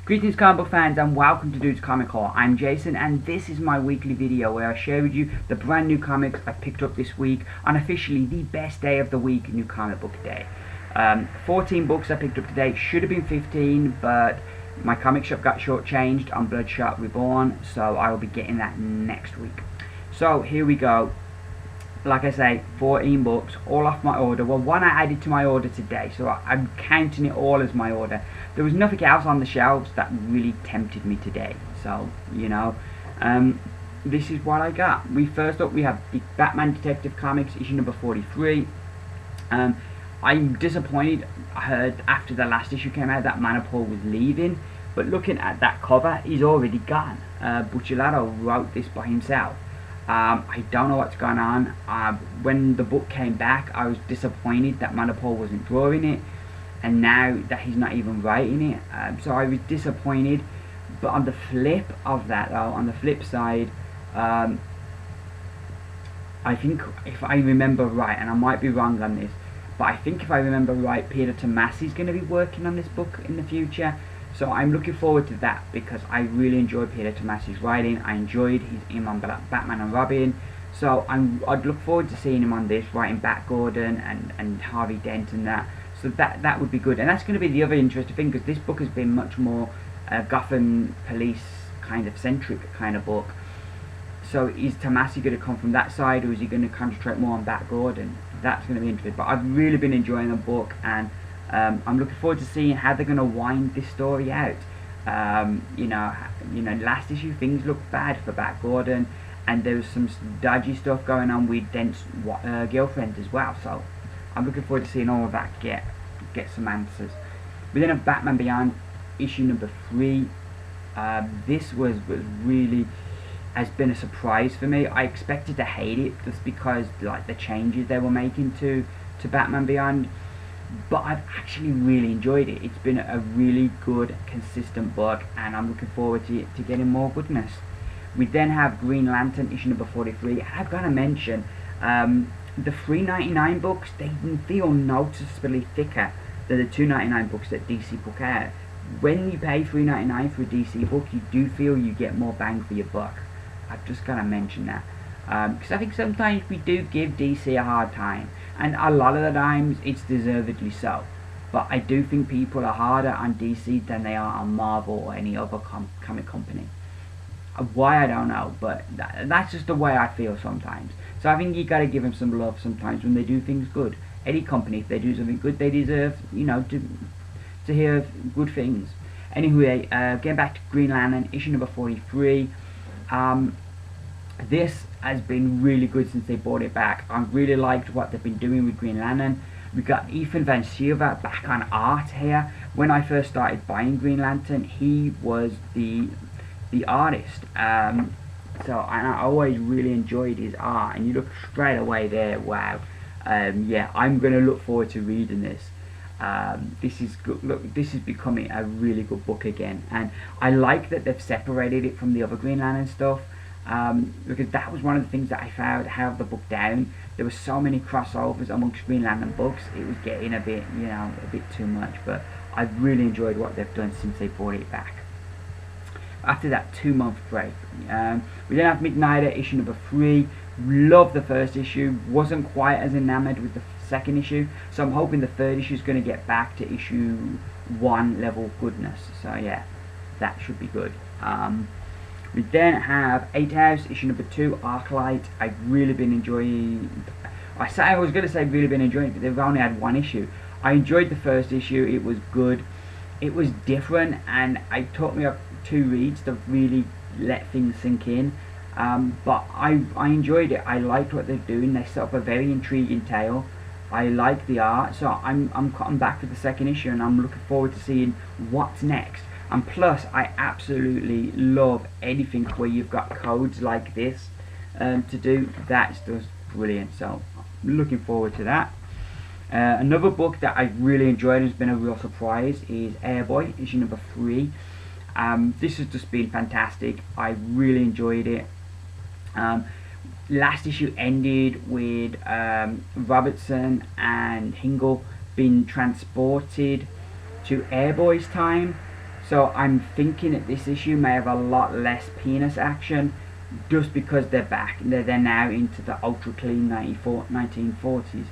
Greetings comic book fans and welcome to Dude's Comic Haul. I'm Jason and this is my weekly video where I share with you the brand new comics I picked up this week on officially the best day of the week, New Comic Book Day. 14 books I picked up today, should have been 15, but my comic shop got shortchanged on Bloodshot Reborn, so I will be getting that next week. So here we go. Like I say, 14 books, all off my order. Well, one I added to my order today, so I'm counting it all as my order. There was nothing else on the shelves that really tempted me today, so, you know, this is what I got. First up, we have the Batman Detective Comics, issue number 43. I'm disappointed. I heard after the last issue came out that Manapul was leaving, but looking at that cover, he's already gone. Buccellato wrote this by himself. I don't know what's going on. When the book came back, I was disappointed that Manapul wasn't drawing it, and now that he's not even writing it, so I was disappointed. But on the flip of that, though, on the flip side, I think if I remember right, and I might be wrong on this, but I think if I remember right, Peter Tomasi's going to be working on this book in the future. So I'm looking forward to that because I really enjoyed Peter Tomasi's writing. I enjoyed him on Batman and Robin. So I'd look forward to seeing him on this, writing Bat Gordon and Harvey Dent and that. So that would be good. And that's going to be the other interesting thing, because this book has been much more Gotham police kind of centric kind of book. So is Tomasi going to come from that side, or is he going to concentrate more on Bat Gordon? That's going to be interesting. But I've really been enjoying the book, and I'm looking forward to seeing how they're going to wind this story out. You know, last issue things looked bad for Bat Gordon, and there was some dodgy stuff going on with Dent's girlfriend as well. So I'm looking forward to seeing all of that get some answers. We then have Batman Beyond, issue number 3. This was really has been a surprise for me. I expected to hate it just because like the changes they were making to Batman Beyond. But I've actually really enjoyed it. It's been a really good, consistent book, and I'm looking forward to getting more goodness. We then have Green Lantern, issue number 43. And I've got to mention, the $3.99 books, they feel noticeably thicker than the $2.99 books that DC put out. When you pay $3.99 for a DC book, you do feel you get more bang for your buck. I've just got to mention that. Because I think sometimes we do give DC a hard time, and a lot of the times it's deservedly so. But I do think people are harder on DC than they are on Marvel or any other comic company. Why, I don't know, but that's just the way I feel sometimes. So I think you got to give them some love sometimes when they do things good. Any company, if they do something good, they deserve, you know, to hear good things. Anyway, getting back to Green Lantern, issue number 43. This has been really good since they brought it back. I really liked what they've been doing with Green Lantern. We got Ethan Van Sciver back on art here. When I first started buying Green Lantern, he was the artist. So I always really enjoyed his art, and you look straight away there, wow. Yeah, I'm going to look forward to reading this. This is good. Look, this is becoming a really good book again, and I like that they've separated it from the other Green Lantern stuff. Because that was one of the things that I found held the book down. There were so many crossovers amongst Green Lantern books, it was getting a bit, you know, a bit too much. But I've really enjoyed what they've done since they brought it back. After that 2-month break, we then have Midnighter, issue number 3. Loved the first issue, wasn't quite as enamored with the second issue, so I'm hoping the third issue is going to get back to issue 1 level goodness. So yeah, that should be good. We then have 8 House, issue number 2, Arclight. I've really been enjoying. I was going to say really been enjoying it, but they've only had 1 issue. I enjoyed the first issue. It was good. It was different, and it took me up 2 reads to really let things sink in. But I enjoyed it. I liked what they're doing. They set up a very intriguing tale. I like the art, so I'm cutting back for the second issue, and I'm looking forward to seeing what's next. And plus, I absolutely love anything where you've got codes like this to do. That's just brilliant. So I'm looking forward to that. Another book that I've really enjoyed and has been a real surprise is Airboy, issue number 3. This has just been fantastic. I really enjoyed it. Last issue ended with Robertson and Hingle being transported to Airboy's time. So I'm thinking that this issue may have a lot less penis action, just because they're back. They're now into the ultra clean 1940s.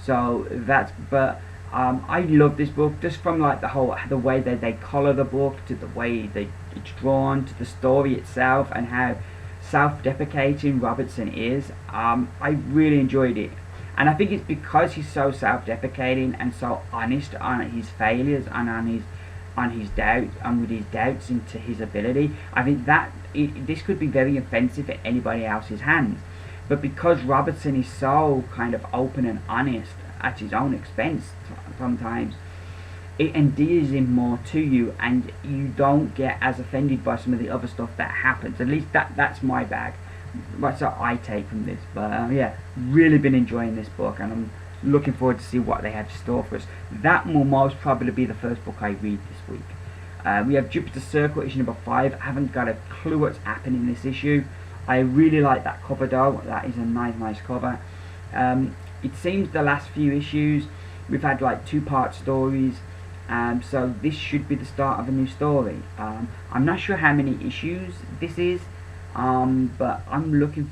So that's, but I love this book just from like the way that they color the book, to the way it's drawn, to the story itself, and how self-deprecating Robertson is. I really enjoyed it, and I think it's because he's so self-deprecating and so honest on his failures and on his doubts, and with his doubts into his ability. I think that this could be very offensive in anybody else's hands, but because Robertson is so kind of open and honest at his own expense sometimes, it endears him more to you, and you don't get as offended by some of the other stuff that happens. At least that's my bag. That's what I take from this. But yeah, really been enjoying this book, and I'm looking forward to see what they have in store for us. That will most probably be the first book I read this week. We have Jupiter's Circle, issue number 5. I haven't got a clue what's happening in this issue. I really like that cover though. That is a nice cover. It seems the last few issues we've had like 2-part stories, so this should be the start of a new story. I'm not sure how many issues this is, but I'm looking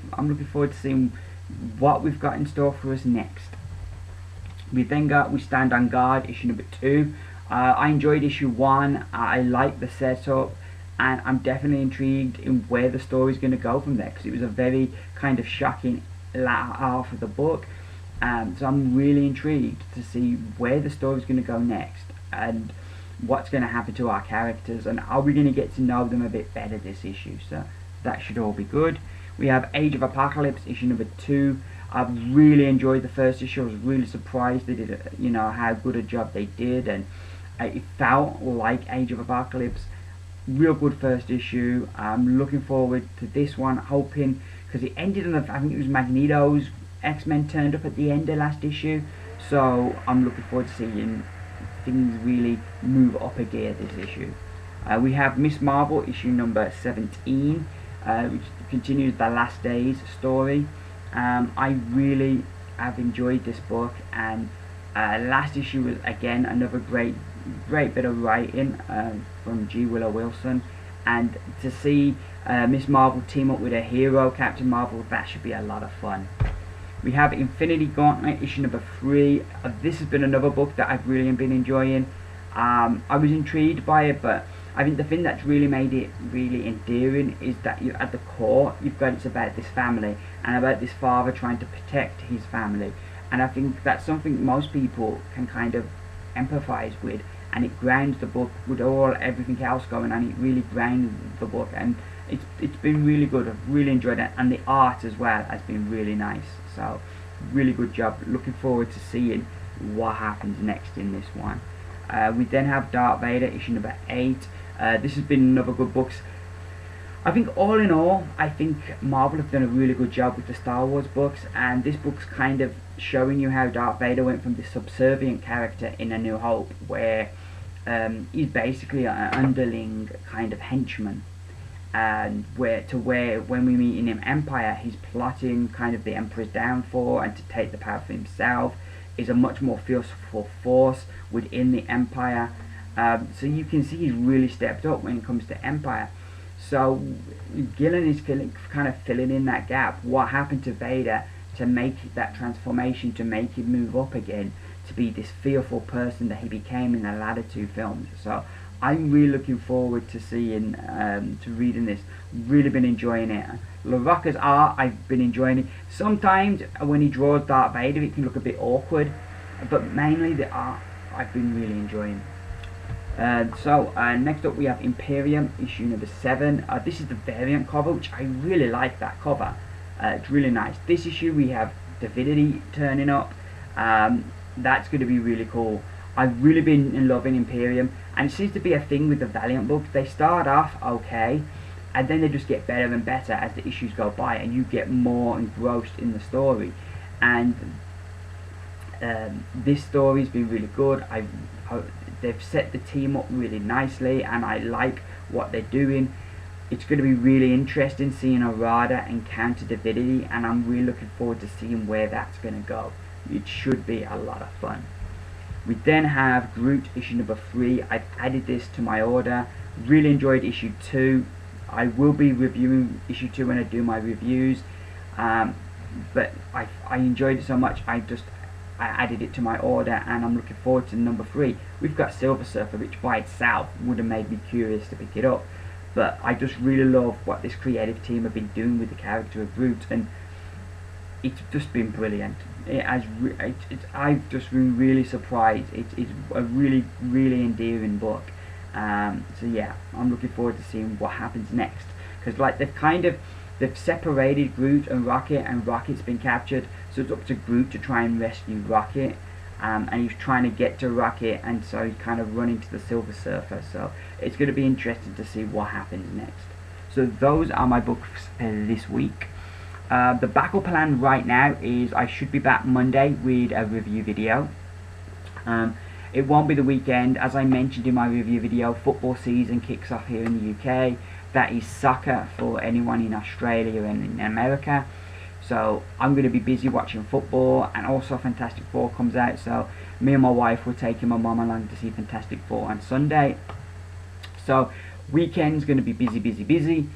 forward to seeing what we've got in store for us next. We then got We Stand on Guard, issue number 2. I enjoyed issue 1. I like the setup, and I'm definitely intrigued in where the story is going to go from there, because it was a very kind of shocking latter half of the book. So I'm really intrigued to see where the story is going to go next, and what's going to happen to our characters, and are we going to get to know them a bit better this issue. So that should all be good. We have Age of Apocalypse, issue number 2. I've really enjoyed the first issue. I was really surprised they did, how good a job they did, and it felt like Age of Apocalypse. Real good first issue. I'm looking forward to this one, hoping, because it ended on I think it was Magneto's X-Men turned up at the end of last issue, so I'm looking forward to seeing things really move up a gear this issue. We have Miss Marvel, issue number 17, which continues the Last Days story. I really have enjoyed this book, and last issue was again another great bit of writing from G. Willow Wilson, and to see Miss Marvel team up with a hero, Captain Marvel, that should be a lot of fun. We have Infinity Gauntlet, issue number 3. This has been another book that I've really been enjoying. I was intrigued by it, but I think the thing that's really made it really endearing is that at the core, it's about this family, and about this father trying to protect his family. And I think that's something most people can kind of empathize with, and it grounds the book with everything else going on. It really grounds the book, and it's been really good. I've really enjoyed it, and the art as well has been really nice. So really good job. Looking forward to seeing what happens next in this one. We then have Darth Vader, issue number 8. This has been another good book. I think all in all, I think Marvel have done a really good job with the Star Wars books, and this book's kind of showing you how Darth Vader went from this subservient character in A New Hope, where he's basically an underling kind of henchman, and where when we meet in Empire, he's plotting kind of the Emperor's downfall and to take the power for himself. Is a much more forceful force within the Empire. So you can see he's really stepped up when it comes to Empire. So Gillen is kind of filling in that gap. What happened to Vader to make that transformation, to make him move up again, to be this fearful person that he became in the latter 2 films. So I'm really looking forward to seeing, to reading this. Really been enjoying it. LaRocca's art, I've been enjoying it. Sometimes when he draws Darth Vader, it can look a bit awkward, but mainly the art I've been really enjoying. So next up we have Imperium, issue number 7. This is the variant cover, which I really like that cover. It's really nice. This issue we have Divinity turning up. That's going to be really cool. I've really been loving Imperium, and it seems to be a thing with the Valiant books. They start off okay, and then they just get better and better as the issues go by, and you get more engrossed in the story. And this story's been really good. They've set the team up really nicely, and I like what they're doing. It's going to be really interesting seeing Arada encounter Divinity, and I'm really looking forward to seeing where that's going to go. It should be a lot of fun. We then have Groot issue number 3. I've added this to my order. Really enjoyed issue 2. I will be reviewing issue 2 when I do my reviews, but I enjoyed it so much I added it to my order, and I'm looking forward to number 3. We've got Silver Surfer, which by itself would have made me curious to pick it up, but I just really love what this creative team have been doing with the character of Groot, and it's just been brilliant. I've just been really surprised. It's a really endearing book. So yeah, I'm looking forward to seeing what happens next, because like they've separated Groot and Rocket's been captured, so it's up to Groot to try and rescue Rocket, and he's trying to get to Rocket, and so he's kind of running to the Silver Surfer. So it's going to be interesting to see what happens next. So those are my books for this week. The battle plan right now is I should be back Monday with a review video. It won't be the weekend. As I mentioned in my review video, football season kicks off here in the UK. That is soccer for anyone in Australia and in America. So I'm going to be busy watching football, and also Fantastic Four comes out. So me and my wife were taking my mum along to see Fantastic Four on Sunday. So weekend's going to be busy.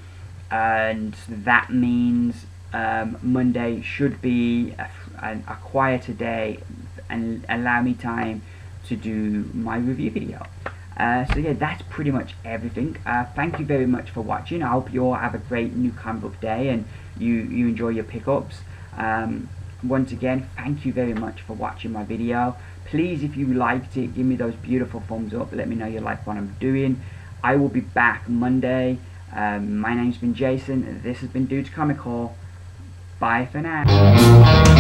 And that means Monday should be a quieter day and allow me time to do my review video. So yeah, that's pretty much everything. Thank you very much for watching. I hope you all have a great new comic book day and you enjoy your pickups. Once again, thank you very much for watching my video. Please, if you liked it, give me those beautiful thumbs up. Let me know you like what I'm doing. I will be back Monday. My name's been Jason. This has been Dude's Comic Haul. Bye for now.